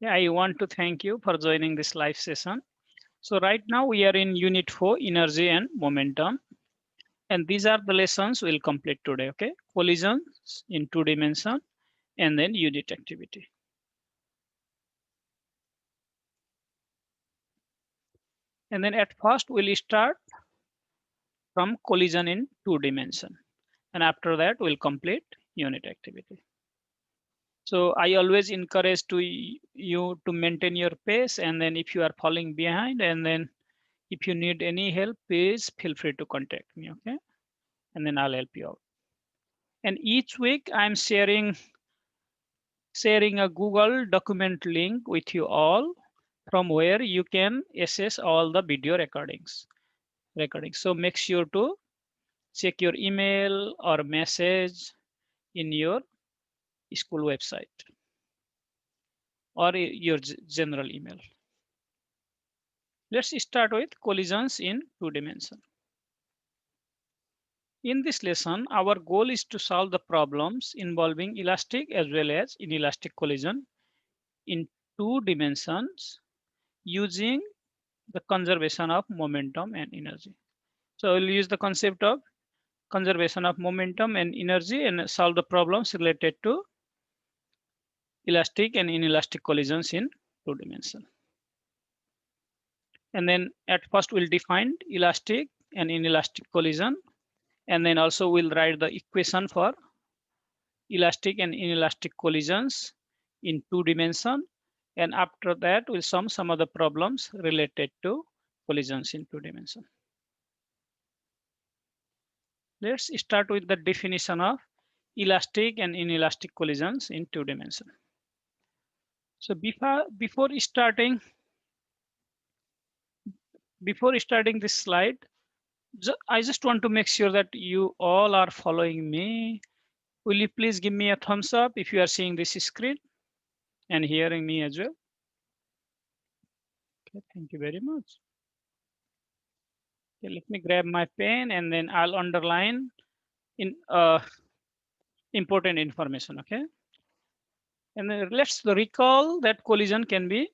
Yeah, I want to thank you for joining this live session. So right now we are in Unit 4, Energy and Momentum. And these are the lessons we'll complete today, okay? Collisions in 2 dimension and then unit activity. And then at first we'll start from collision in 2 dimension. And after that we'll complete unit activity. So I always encourage you to maintain your pace, and then if you are falling behind, and then if you need any help, please feel free to contact me, okay? And then I'll help you out. And each week I'm sharing a Google document link with you all from where you can access all the video recordings. So make sure to check your email or message in your school website or your general email. Let's start with collisions in 2 dimension. In this lesson, our goal is to solve the problems involving elastic as well as inelastic collision in 2 dimensions using the conservation of momentum and energy. So we'll use the concept of conservation of momentum and energy and solve the problems related to elastic and inelastic collisions in 2 dimensions. And then at first we'll define elastic and inelastic collision, and then also we'll write the equation for elastic and inelastic collisions in 2 dimensions. And after that, we'll solve some of the problems related to collisions in 2 dimensions. Let's start with the definition of elastic and inelastic collisions in 2 dimensions. So before starting this slide, I just want to make sure that you all are following me. Will you please give me a thumbs up if you are seeing this screen and hearing me as well? Okay, thank you very much. Okay, let me grab my pen and then I'll underline in important information, okay? And then let's recall that collision can be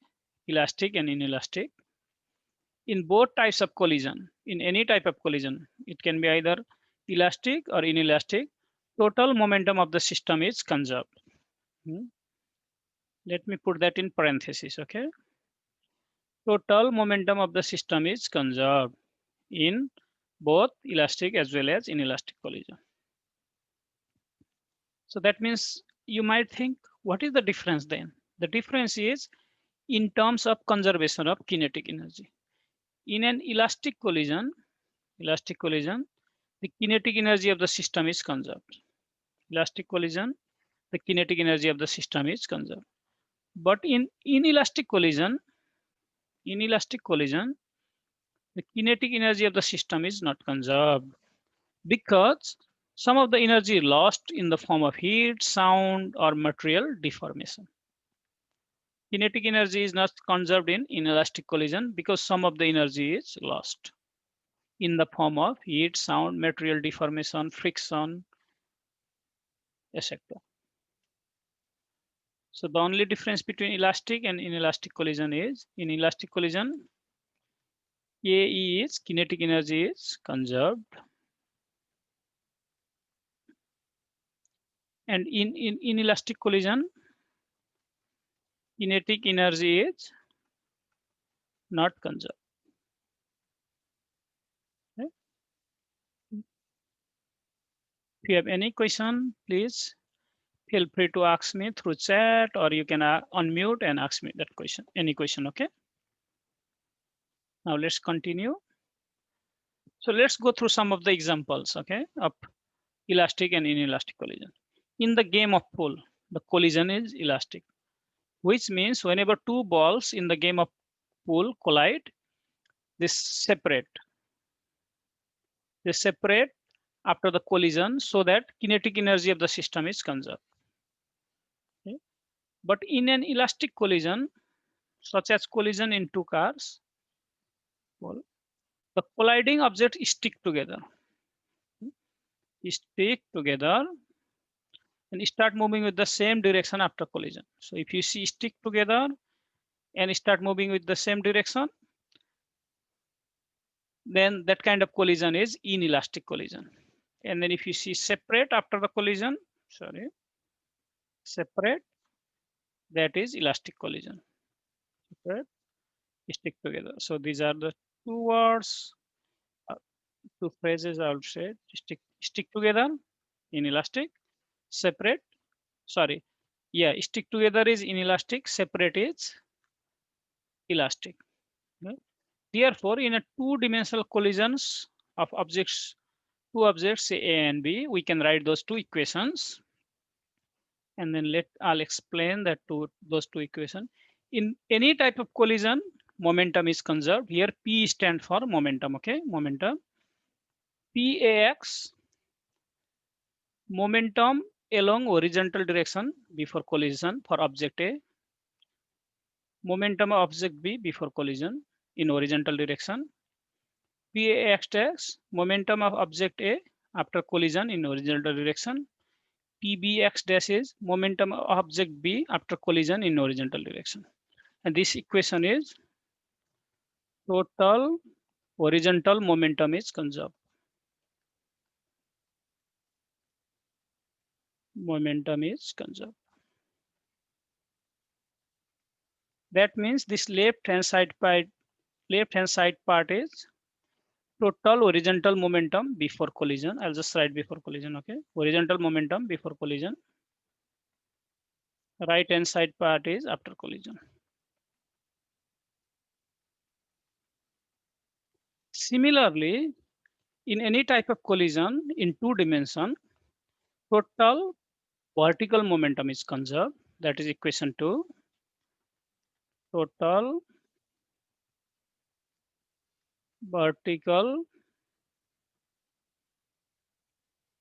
elastic and inelastic. In both types of collision, in any type of collision, it can be either elastic or inelastic. Total momentum of the system is conserved. Let me put that in parentheses, okay? Total momentum of the system is conserved in both elastic as well as inelastic collision. So that means you might think, what is the difference then? The difference is in terms of conservation of kinetic energy. In an elastic collision, the kinetic energy of the system is conserved. Elastic collision, the kinetic energy of the system is conserved. But in inelastic collision, the kinetic energy of the system is not conserved because some of the energy lost in the form of heat, sound, or material deformation. Kinetic energy is not conserved in inelastic collision because some of the energy is lost in the form of heat, sound, material deformation, friction, etc. So the only difference between elastic and inelastic collision is in elastic collision, KE is kinetic energy is conserved. And in inelastic collision, kinetic energy is not conserved. Okay. If you have any question, please feel free to ask me through chat, or you can unmute and ask me that question, any question, okay? Now let's continue. So let's go through some of the examples, okay, of elastic and inelastic collision. In the game of pool, the collision is elastic, which means whenever two balls in the game of pool collide, they separate. They separate after the collision so that kinetic energy of the system is conserved. Okay. But in an elastic collision, such as collision in two cars, well, the colliding objects stick together. Stick together and start moving with the same direction after collision. So if you see stick together, and start moving with the same direction, then that kind of collision is inelastic collision. And then if you see separate after the collision, sorry, separate, that is elastic collision. Separate, stick together. So these are the two words, uh, two phrases I would say. Stick together in elastic, separate, sorry, yeah, stick together is inelastic, separate is elastic. Okay? Therefore, in a two-dimensional collisions of objects, two objects say A and B, we can write those two equations, and then I'll explain that those two equations. In any type of collision, momentum is conserved. Here P stands for momentum. Okay, momentum. PAX, momentum along horizontal direction before collision for object A, momentum of object B before collision in horizontal direction. PAX dash, momentum of object A after collision in horizontal direction. PBX dash is momentum of object B after collision in horizontal direction. And this equation is total horizontal momentum is conserved. Momentum is conserved. That means this left hand side part is total horizontal momentum before collision. I'll just write before collision. Okay, horizontal momentum before collision. Right hand side part is after collision. Similarly, in any type of collision in two dimension, total vertical momentum is conserved. That is equation 2. Total vertical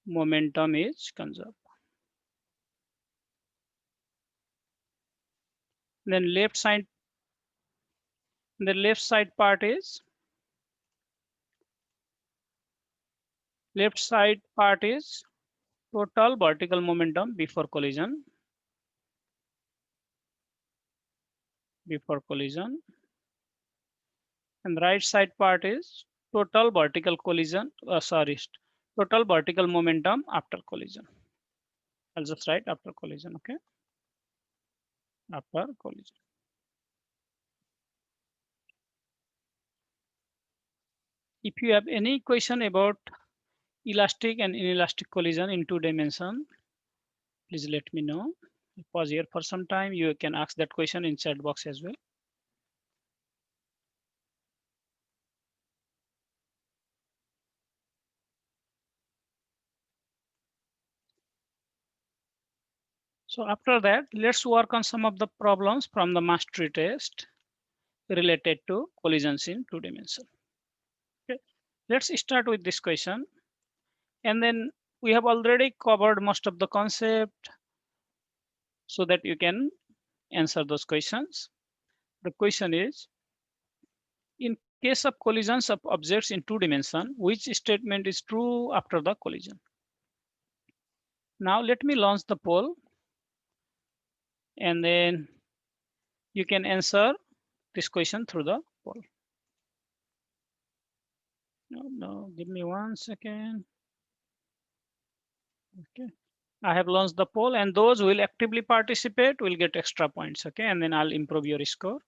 momentum is conserved. Then the left side part is total vertical momentum before collision. And right side part is total vertical collision. Total vertical momentum after collision. I'll just write after collision. Okay, after collision. If you have any question about elastic and inelastic collision in two dimension, please let me know. Pause here for some time. You can ask that question in chat box as well. So after that, let's work on some of the problems from the mastery test related to collisions in two dimension. Okay. Let's start with this question. And then we have already covered most of the concept so that you can answer those questions. The question is, in case of collisions of objects in two dimension, which statement is true after the collision? Now let me launch the poll, and then you can answer this question through the poll. No, give me 1 second. Okay, I have launched the poll, and those who will actively participate will get extra points. Okay, and then I'll improve your score.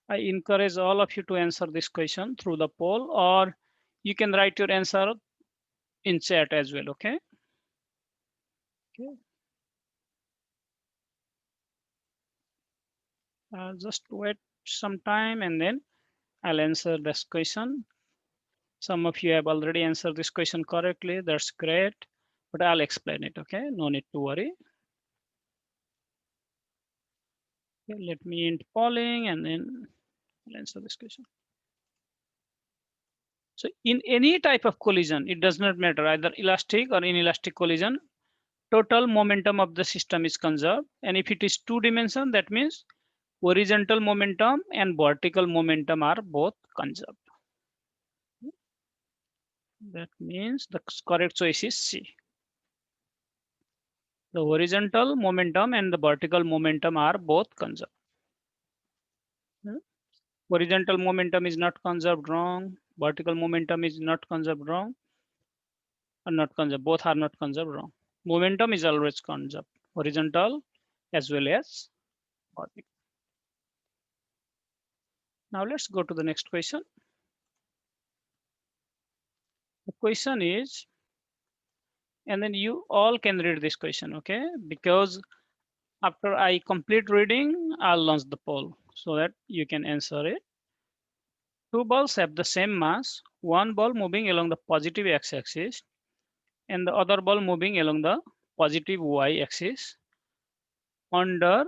I encourage all of you to answer this question through the poll, or you can write your answer in chat as well. Okay. Okay. Just wait some time, and then I'll answer this question. Some of you have already answered this question correctly. That's great, but I'll explain it. Okay, no need to worry. Okay, let me end polling, and then I'll answer this question. So in any type of collision, it does not matter either elastic or inelastic collision, total momentum of the system is conserved. And if it is two dimension, that means horizontal momentum and vertical momentum are both conserved. That means the correct choice is C. The horizontal momentum and the vertical momentum are both conserved. Hmm. Horizontal momentum is not conserved, wrong. Vertical momentum is not conserved, wrong. Or not conserved, both are not conserved, wrong. Momentum is always conserved, horizontal as well as vertical. Now let's go to the next question. The question is, and then you all can read this question, okay? Because after I complete reading, I'll launch the poll so that you can answer it. Two balls have the same mass, one ball moving along the positive x-axis and the other ball moving along the positive y-axis under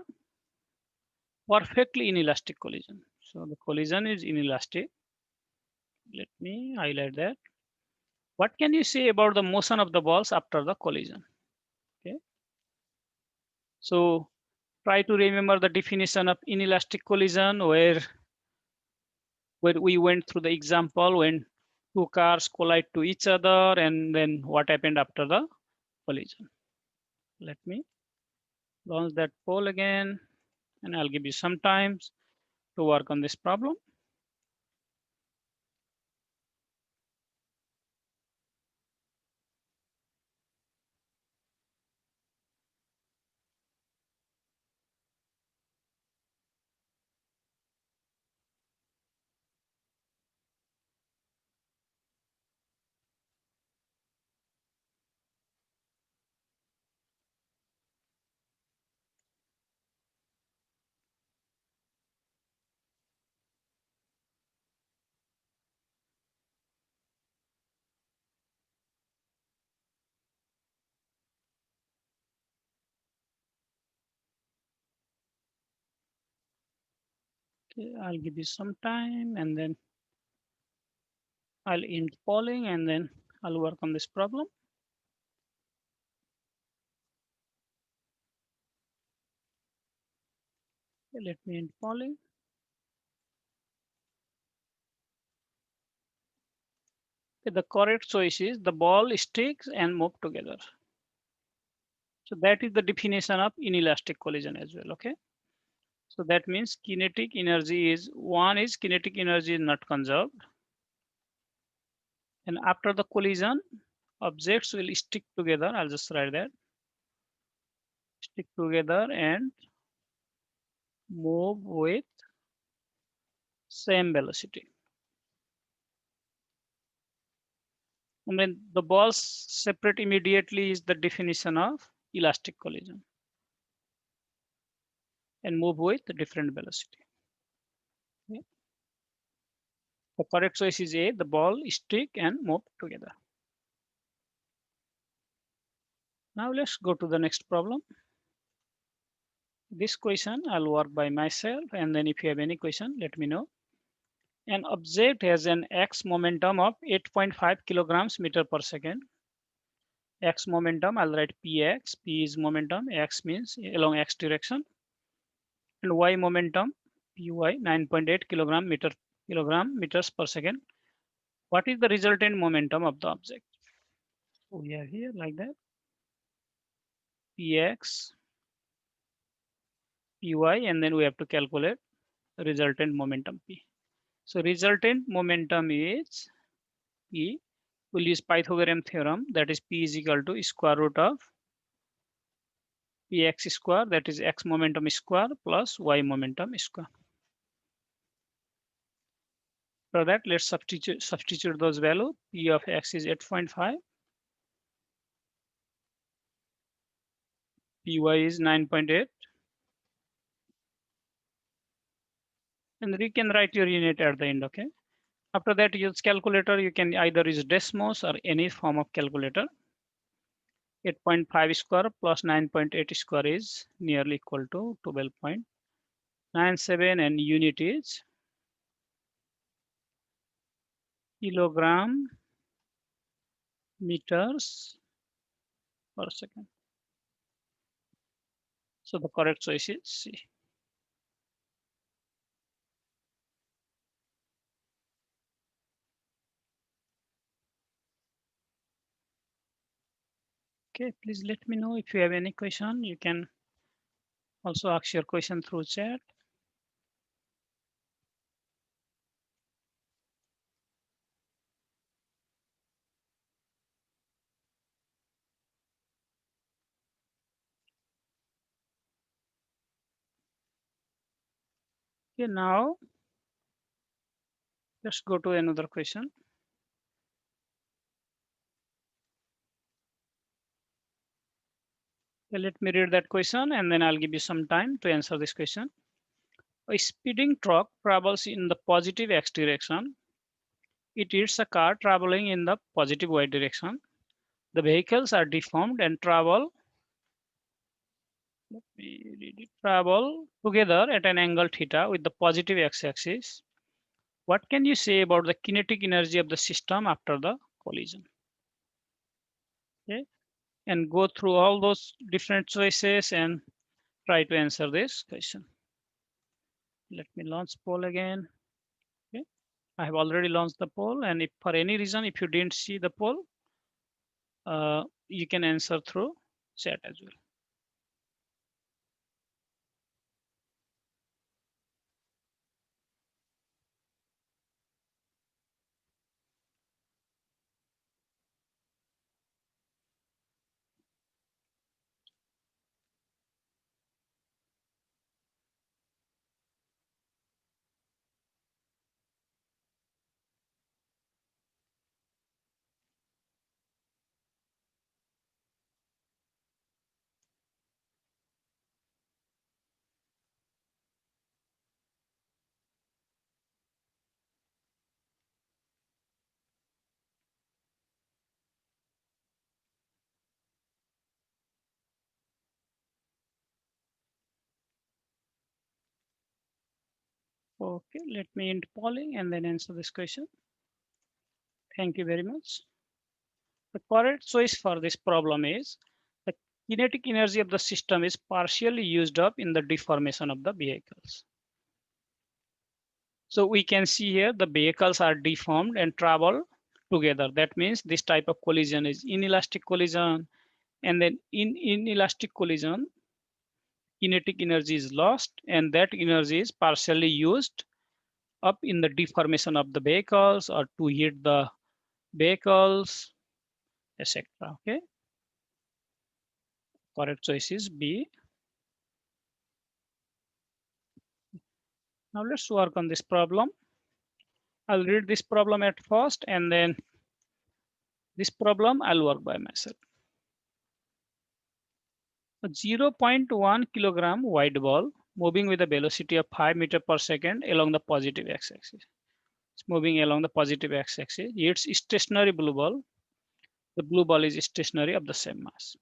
perfectly inelastic collision. So the collision is inelastic. Let me highlight that. What can you say about the motion of the balls after the collision? Okay. So try to remember the definition of inelastic collision where we went through the example when two cars collide to each other and then what happened after the collision. Let me launch that poll again and I'll give you some time to work on this problem. Okay, I'll give you some time and then I'll end polling and then I'll work on this problem. Okay, let me end polling. Okay, the correct choice is the ball sticks and move together. So that is the definition of inelastic collision as well. Okay. So that means kinetic energy is kinetic energy is not conserved. And after the collision, objects will stick together. I'll just write that. Stick together and move with same velocity. And then the balls separate immediately is the definition of elastic collision and move with different velocity. Okay. The correct choice is A, the ball stick and move together. Now let's go to the next problem. This question I'll work by myself and then if you have any question, let me know. An object has an x momentum of 8.5 kilograms meter per second. X momentum, I'll write px. P is momentum, x means along x direction. And y momentum, py 9.8 kilogram meters per second. What is the resultant momentum of the object? So we are here like that. Px, py, and then we have to calculate resultant momentum p. So resultant momentum is p. We'll use Pythagorean theorem, that is p is equal to square root of px square, that is x momentum square plus y momentum square. For that, let's substitute those values. P of x is 8.5, py is 9.8, and we can write your unit at the end. Okay. After that, use calculator. You can either use Desmos or any form of calculator. 8.5 square plus 9.8 square is nearly equal to 12.97 and unit is kilogram meters per second. So the correct choice is C. Okay, please let me know if you have any question. You can also ask your question through chat. Okay, now let's go to another question. Okay, let me read that question and then I'll give you some time to answer this question. A speeding truck travels in the positive x direction. It hits a car traveling in the positive y direction. The vehicles are deformed and travel together at an angle theta with the positive x-axis. What can you say about the kinetic energy of the system after the collision? Okay, and go through all those different choices and try to answer this question. Let me launch poll again. Okay, I have already launched the poll, and if for any reason if you didn't see the poll, you can answer through chat as well. Okay, let me end polling and then answer this question. Thank you very much. The correct choice for this problem is the kinetic energy of the system is partially used up in the deformation of the vehicles. So we can see here the vehicles are deformed and travel together. That means this type of collision is inelastic collision, and then in inelastic collision, kinetic energy is lost, and that energy is partially used up in the deformation of the vehicles or to hit the vehicles, etc. Okay, correct choice is B. Now let's work on this problem. I'll read this problem at first, and then this problem I'll work by myself. A 0.1 kilogram wide ball moving with a velocity of 5 meters per second along the positive x-axis. It's moving along the positive x-axis. It's stationary blue ball. The blue ball is stationary of the same mass.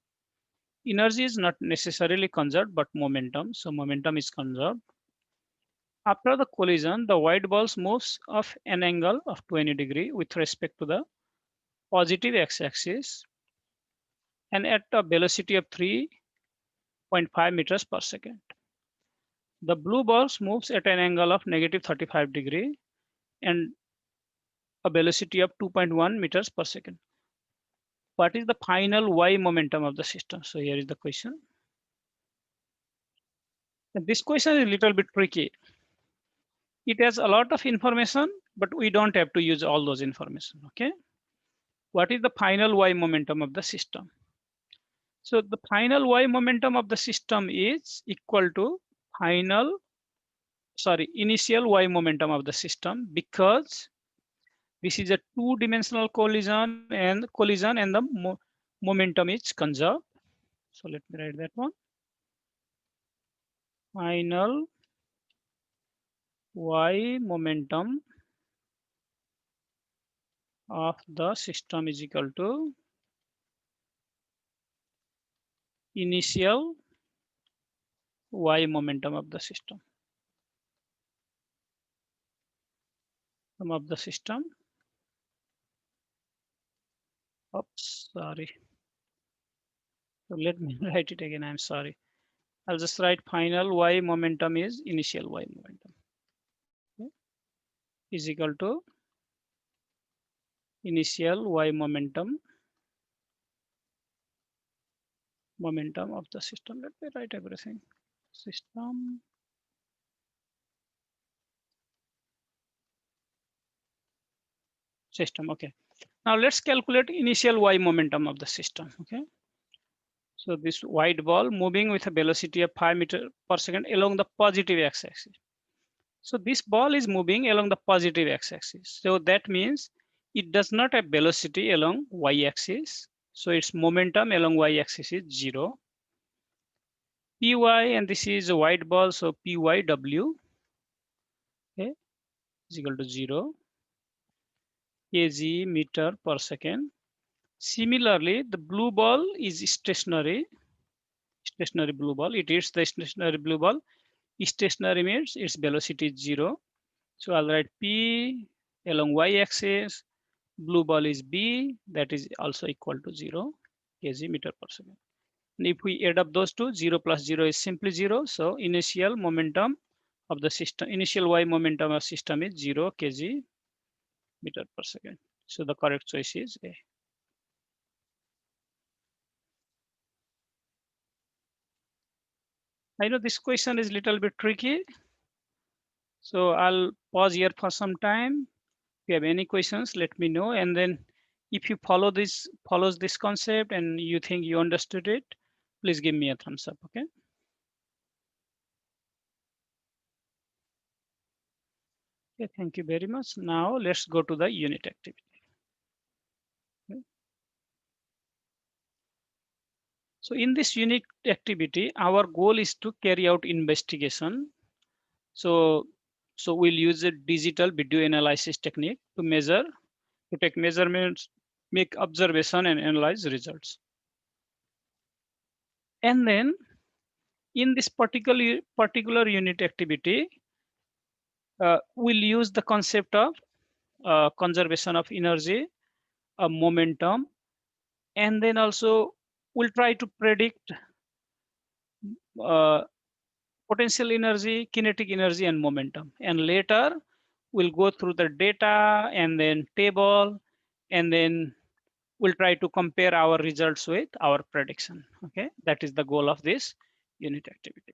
Energy is not necessarily conserved, but momentum. So momentum is conserved. After the collision, the white ball moves off an angle of 20 degrees with respect to the positive x-axis and at a velocity of 3.5 meters per second. The blue ball moves at an angle of negative 35 degrees and a velocity of 2.1 meters per second. What is the final y momentum of the system? So here is the question. And this question is a little bit tricky. It has a lot of information, but we don't have to use all those information, okay? What is the final y momentum of the system? So the final y momentum of the system is equal to initial y momentum of the system, because this is a two-dimensional collision and the momentum is conserved. So let me write that one. Final y momentum of the system is equal to initial y momentum of the system. Of the system Oops, sorry. So let me write it again. I'm sorry. I'll just write final y momentum is initial y momentum, okay, is equal to initial y momentum of the system. Let me write everything. System. Okay. Now let's calculate initial y momentum of the system. Okay. So this white ball moving with a velocity of 5 meters per second along the positive x-axis. So this ball is moving along the positive x-axis. So that means it does not have velocity along y-axis. So its momentum along y-axis is 0. Py, and this is a white ball, so Pyw, okay, is equal to 0 kg meter per second. Similarly, the blue ball is stationary blue ball. It hits the stationary blue ball. Stationary means its velocity is 0. So I'll write P along y-axis. Blue ball is B, that is also equal to 0 kg meter per second. And if we add up those two, 0 plus 0 is simply 0. So initial momentum of the system, initial y momentum of system is 0 kg meter per second. So the correct choice is A. I know this question is a little bit tricky. So I'll pause here for some time. If you have any questions, let me know. And then if you follows this concept and you think you understood it, please give me a thumbs up, okay? Okay, thank you very much. Now let's go to the unit activity. Okay. So in this unit activity, our goal is to carry out investigation. So we'll use a digital video analysis technique to take measurements, make observation and analyze results. And then in this particular unit activity, we'll use the concept of conservation of energy, momentum, and then also we'll try to predict potential energy, kinetic energy, and momentum. And later, we'll go through the data and then table, and then we'll try to compare our results with our prediction. Okay, that is the goal of this unit activity.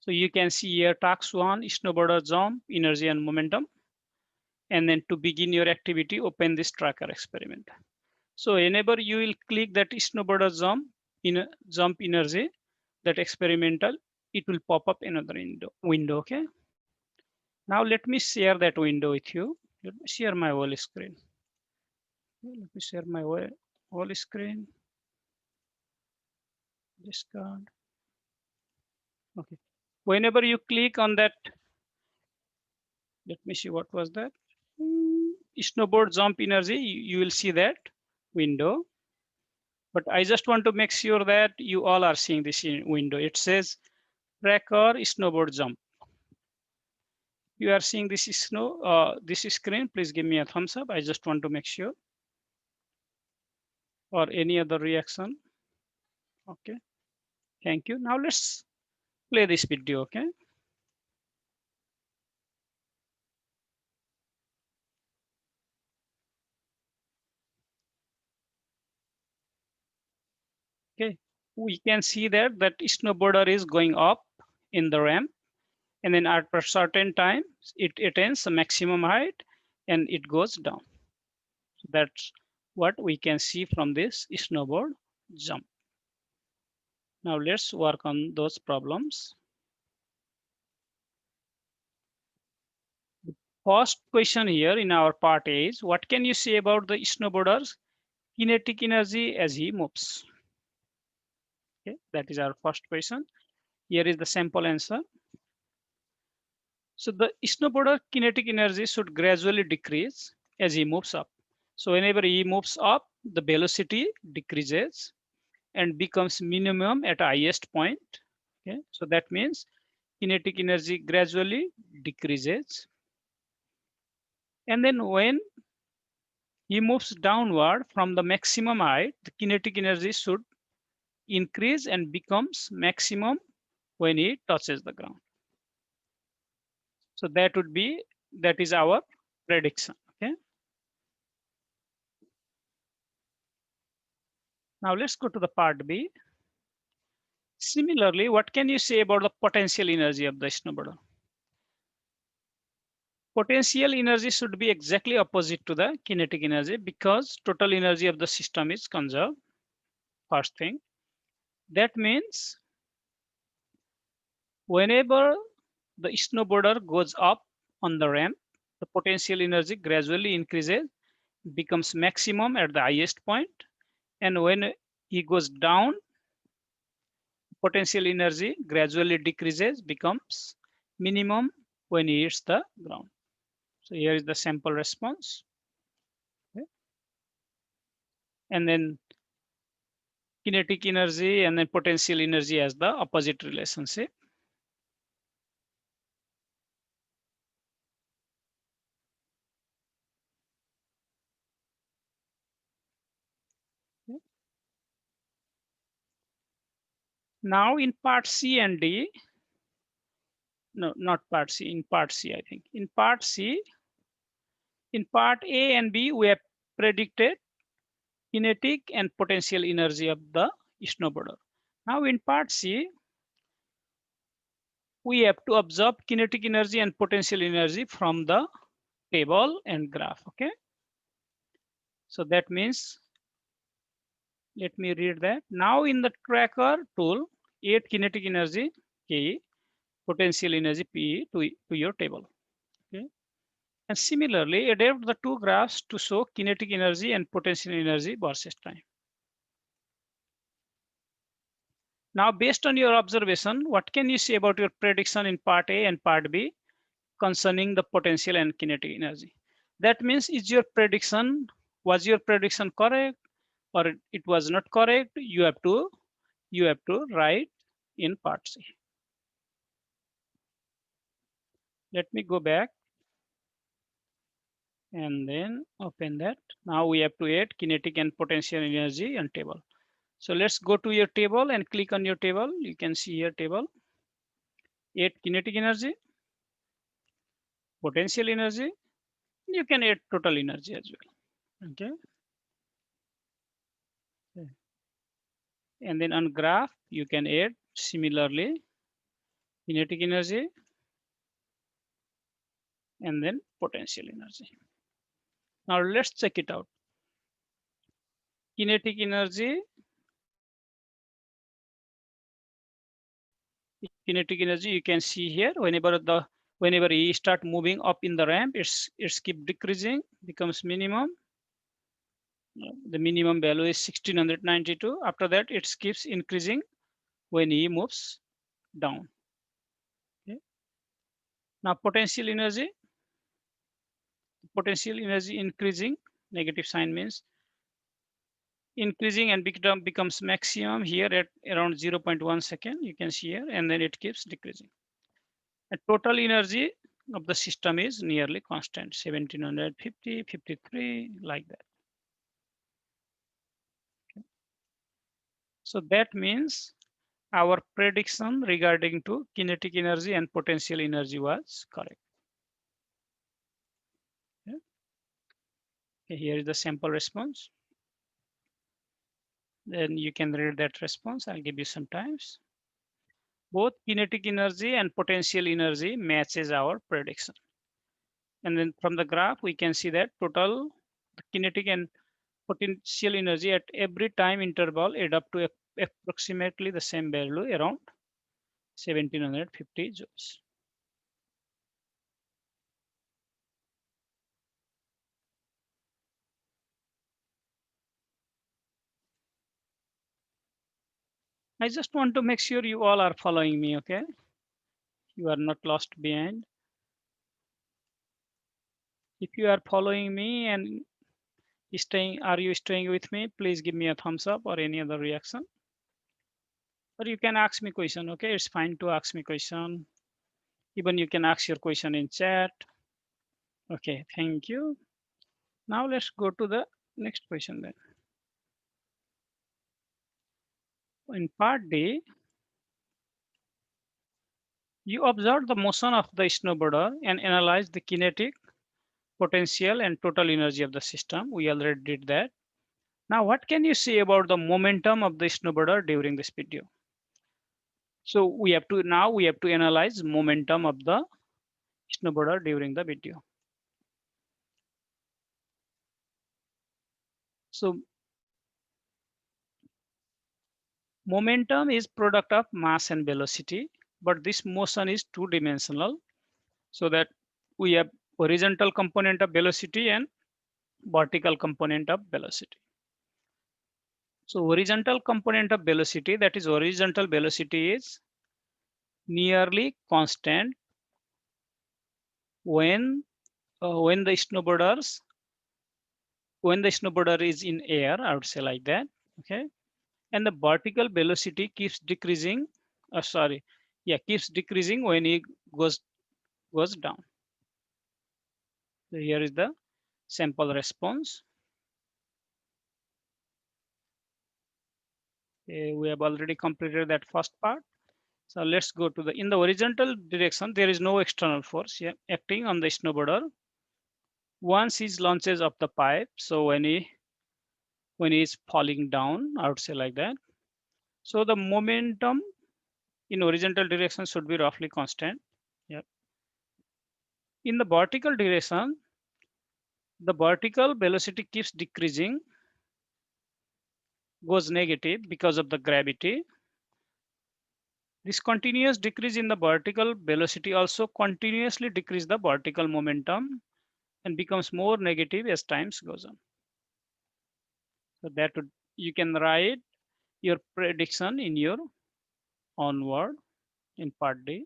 So you can see here task 1, snowboarder jump, energy and momentum. And then to begin your activity, open this tracker experiment. So whenever you will click that snowboarder jump energy, that experimental, it will pop up another window, okay? Now let me share that window with you. Let me share my whole screen. Let me share my whole screen. Discard. Okay. Whenever you click on that, let me see what was that. Snowboard jump energy, you will see that window. But I just want to make sure that you all are seeing this window. It says tracker snowboard jump. You are seeing this this screen, please give me a thumbs up. I just want to make sure. Or any other reaction. Okay, thank you. Now let's play this video, okay? Okay, we can see that snowboarder is going up in the ramp, and then at a certain time, it attains the maximum height and it goes down. So that's what we can see from this snowboard jump. Now let's work on those problems. The first question here in our part A is, what can you say about the snowboarder's kinetic energy as he moves? Okay, that is our first question. Here is the sample answer. So the snowboarder kinetic energy should gradually decrease as he moves up. So whenever he moves up, the velocity decreases and becomes minimum at highest point. Okay, so that means kinetic energy gradually decreases. And then when he moves downward from the maximum height, the kinetic energy should increase and becomes maximum when he touches the ground. So that is our prediction. Okay. Now let's go to the part B. Similarly, what can you say about the potential energy of the snowboarder? Potential energy should be exactly opposite to the kinetic energy because total energy of the system is conserved. First thing. That means whenever the snowboarder goes up on the ramp, the potential energy gradually increases, becomes maximum at the highest point, and when he goes down, potential energy gradually decreases, becomes minimum when he hits the ground. So here is the sample response. Okay. And then kinetic energy and then potential energy as the opposite relationship. Okay. Now in part C and D, no, not part C, in part C, I think. In part C, in part A and B, we have predicted kinetic and potential energy of the snowboarder. Now in part C, we have to observe kinetic energy and potential energy from the table and graph. Okay. So that means, let me read that. Now in the tracker tool, add kinetic energy K, potential energy P to your table. Okay. And similarly, adapt the two graphs to show kinetic energy and potential energy versus time. Now, based on your observation, what can you say about your prediction in part A and part B concerning the potential and kinetic energy? That means, was your prediction correct or it was not correct? You have to write in part C. Let me go back and then open that. Now we have to add kinetic and potential energy and table. So let's go to your table and click on your table. You can see here table, add kinetic energy, potential energy. You can add total energy as well. Okay. And then on graph, you can add similarly kinetic energy and then potential energy. Now let's check it out. Kinetic energy, you can see here whenever you start moving up in the ramp, it's keep decreasing, becomes minimum. The minimum value is 1692. After that, it keeps increasing when he moves down. Okay. Now potential energy increasing, negative sign means increasing and becomes maximum here at around 0.1 second. You can see here, and then it keeps decreasing. The total energy of the system is nearly constant, 1750, 53, like that. Okay. So that means our prediction regarding to kinetic energy and potential energy was correct. Okay. Okay, here is the sample response. Then you can read that response. I'll give you some times. Both kinetic energy and potential energy matches our prediction. And then from the graph, we can see that total kinetic and potential energy at every time interval add up to approximately the same value, around 1750 joules. I just want to make sure you all are following me, okay? You are not lost behind. If you are following me and are you staying with me? Please give me a thumbs up or any other reaction. Or you can ask me question, okay? It's fine to ask me question. Even you can ask your question in chat. Okay, thank you. Now let's go to the next question then. In part D, you observe the motion of the snowboarder and analyze the kinetic, potential, and total energy of the system. We already did that. Now, what can you say about the momentum of the snowboarder during this video? So we have to analyze momentum of the snowboarder during the video. So momentum is product of mass and velocity, but this motion is two-dimensional, so that we have horizontal component of velocity and vertical component of velocity. So horizontal component of velocity, that is horizontal velocity, is nearly constant when when the snowboarder is in air, I would say like that. Okay, and the vertical velocity keeps decreasing. Keeps decreasing when it goes down. So here is the sample response. Okay, we have already completed that first part. So let's go to the in the horizontal direction. There is no external force acting on the snowboarder. Once he launches up the pipe, so when he is falling down, I would say like that. So the momentum in horizontal direction should be roughly constant. Yeah. In the vertical direction, the vertical velocity keeps decreasing, goes negative because of the gravity. This continuous decrease in the vertical velocity also continuously decrease the vertical momentum and becomes more negative as time goes on. So that would, you can write your prediction in your onward in part D.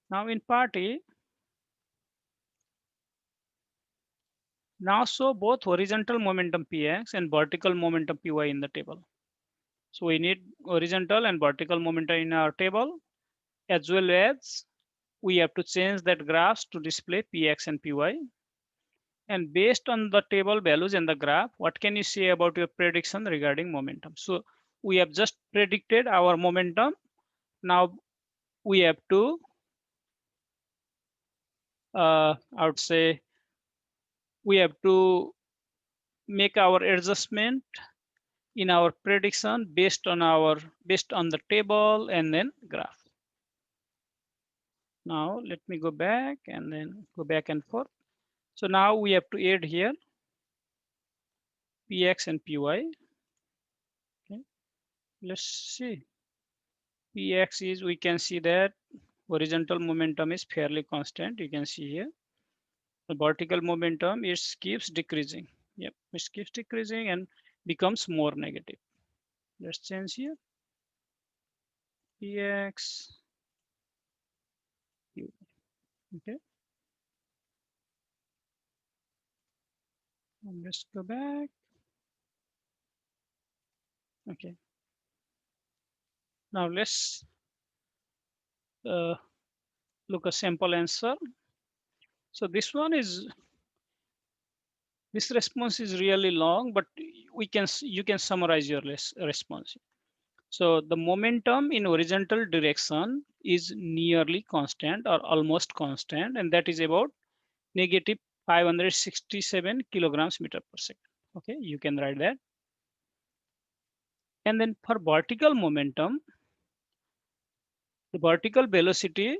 Now in part A, now show both horizontal momentum Px and vertical momentum Py in the table. So we need horizontal and vertical momentum in our table, as well as we have to change that graphs to display Px and Py. And based on the table values and the graph, what can you say about your prediction regarding momentum? So we have just predicted our momentum. Now we have to, I would say, we have to make our adjustment in our prediction based on the table and then graph. Now let me go back and then go back and forth. So now we have to add here Px and Py. Okay. Let's see. Px is, we can see that horizontal momentum is fairly constant. You can see here. The vertical momentum is keeps decreasing. Yep, it keeps decreasing and becomes more negative. Let's change here. Px. Okay. And let's go back. Okay. Now let's look a sample answer. So this response is really long, but you can summarize your response. So the momentum in horizontal direction is nearly constant or almost constant, and that is about negative 567 kilograms meter per second. Okay, you can write that. And then for vertical momentum, the vertical velocity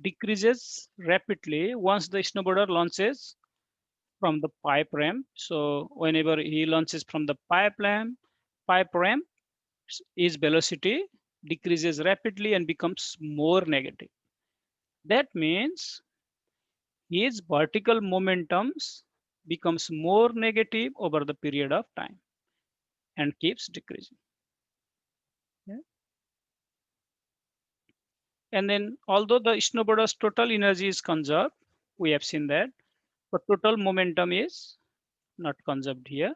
decreases rapidly once the snowboarder launches from the pipe ramp. So whenever he launches from the pipe ramp, his velocity decreases rapidly and becomes more negative. That means his vertical momentums becomes more negative over the period of time and keeps decreasing. Yeah. And then although the snowboarder's total energy is conserved, we have seen that, but total momentum is not conserved here.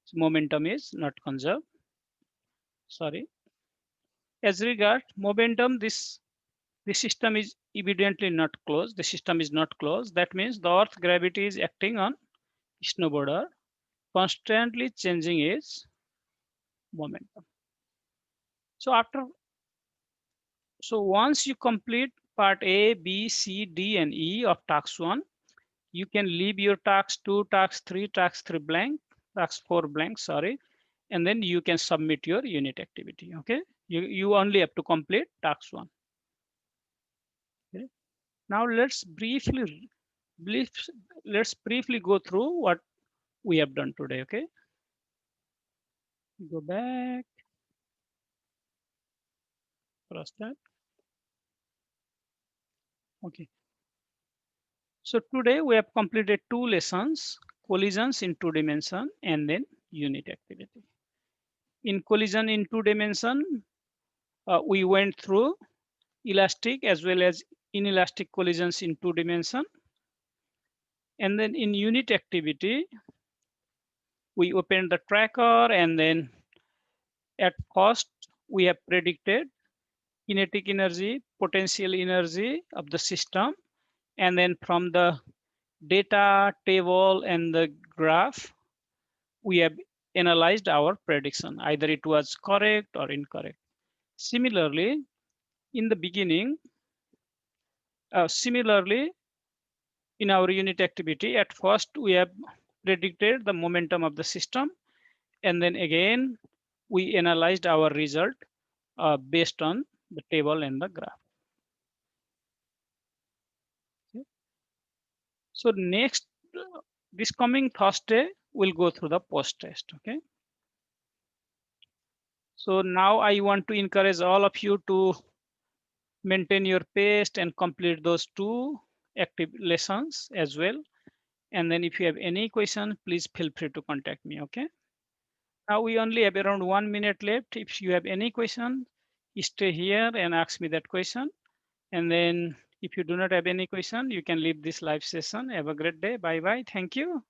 So momentum is not conserved. Sorry. As regard momentum, this The system is evidently not closed. The system is not closed. That means the Earth gravity is acting on snowboarder, constantly changing its momentum. So once you complete part A, B, C, D, and E of task 1, you can leave your task 2, task 3 blank, task 4 blank, sorry, and then you can submit your unit activity. Okay, you only have to complete task 1. Okay. Now brief, let's briefly go through what we have done today. Okay, go back, cross that. Okay, so today we have completed 2 lessons: collisions in 2 dimension and then unit activity. In collision in 2 dimension, we went through elastic as well as inelastic collisions in 2 dimension. And then in unit activity, we opened the tracker, and then at first we have predicted kinetic energy, potential energy of the system. And then from the data table and the graph, we have analyzed our prediction. Either it was correct or incorrect. Similarly, in the beginning, in our unit activity, at first we have predicted the momentum of the system, and then again we analyzed our result based on the table and the graph. Okay. So next, this coming Thursday, we'll go through the post test. Okay. So now I want to encourage all of you to maintain your pace and complete those 2 active lessons as well. And then if you have any question, please feel free to contact me. Okay. Now we only have around 1 minute left. If you have any question, stay here and ask me that question. And then if you do not have any question, you can leave this live session. Have a great day. Bye bye. Thank you.